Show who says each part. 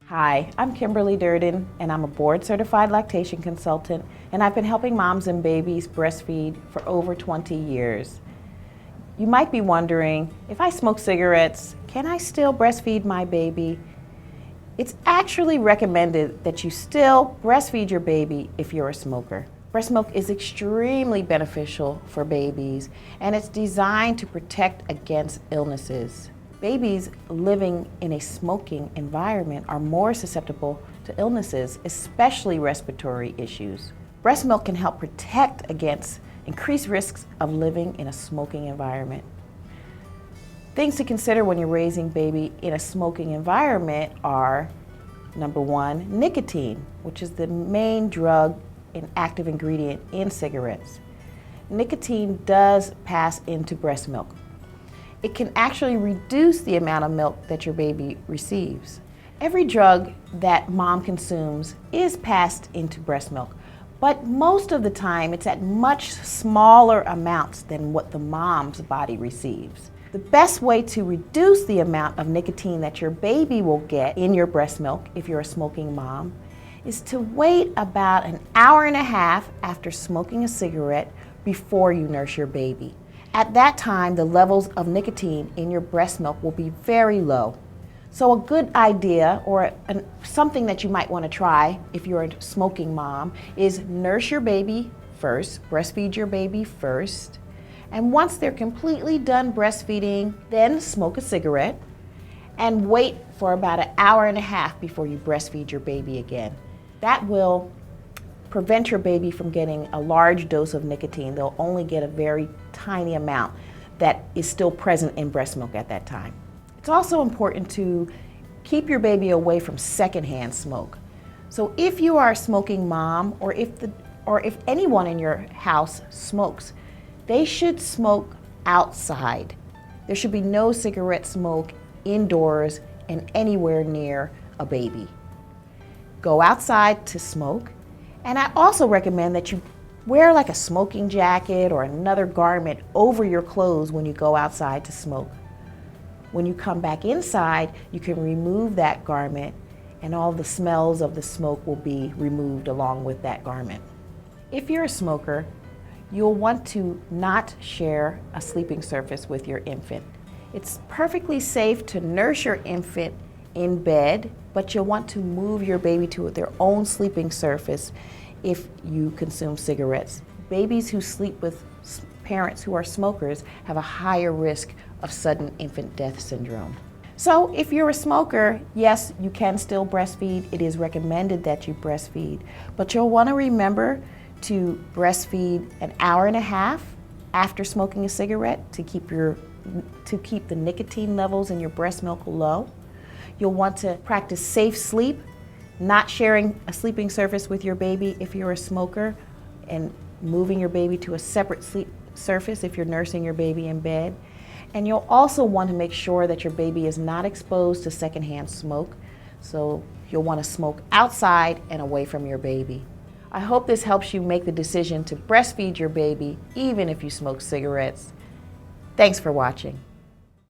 Speaker 1: Hi, I'm Kimberly Durden, and I'm a board-certified lactation consultant, and I've been helping moms and babies breastfeed for over 20 years. You might be wondering, if I smoke cigarettes, can I still breastfeed my baby? It's actually recommended that you still breastfeed your baby if you're a smoker. Breast milk is extremely beneficial for babies, and it's designed to protect against illnesses. Babies living in a smoking environment are more susceptible to illnesses, especially respiratory issues. Breast milk can help protect against increased risks of living in a smoking environment. Things to consider when you're raising baby in a smoking environment are, number one, nicotine, which is the main drug and active ingredient in cigarettes. Nicotine does pass into breast milk. It can actually reduce the amount of milk that your baby receives. Every drug that mom consumes is passed into breast milk, but most of the time it's at much smaller amounts than what the mom's body receives. The best way to reduce the amount of nicotine that your baby will get in your breast milk, if you're a smoking mom, is to wait about an hour and a half after smoking a cigarette before you nurse your baby. At that time, the levels of nicotine in your breast milk will be very low. So a good idea, or something that you might want to try if you're a smoking mom, is nurse your baby first, breastfeed your baby first, and once they're completely done breastfeeding, then smoke a cigarette, and wait for about an hour and a half before you breastfeed your baby again. That will prevent your baby from getting a large dose of nicotine. They'll only get a very tiny amount that is still present in breast milk at that time. It's also important to keep your baby away from secondhand smoke. So if you are a smoking mom, or if anyone in your house smokes, they should smoke outside. There should be no cigarette smoke indoors and anywhere near a baby. Go outside to smoke. And I also recommend that you wear like a smoking jacket or another garment over your clothes when you go outside to smoke. When you come back inside, you can remove that garment, and all the smells of the smoke will be removed along with that garment. If you're a smoker, you'll want to not share a sleeping surface with your infant. It's perfectly safe to nurse your infant in bed, but you'll want to move your baby to their own sleeping surface if you consume cigarettes. Babies who sleep with parents who are smokers have a higher risk of sudden infant death syndrome. So if you're a smoker, yes, you can still breastfeed. It is recommended that you breastfeed, but you'll want to remember to breastfeed an hour and a half after smoking a cigarette to keep the nicotine levels in your breast milk low. You'll want to practice safe sleep, not sharing a sleeping surface with your baby if you're a smoker, and moving your baby to a separate sleep surface if you're nursing your baby in bed. And you'll also want to make sure that your baby is not exposed to secondhand smoke, so you'll want to smoke outside and away from your baby. I hope this helps you make the decision to breastfeed your baby even if you smoke cigarettes. Thanks for watching.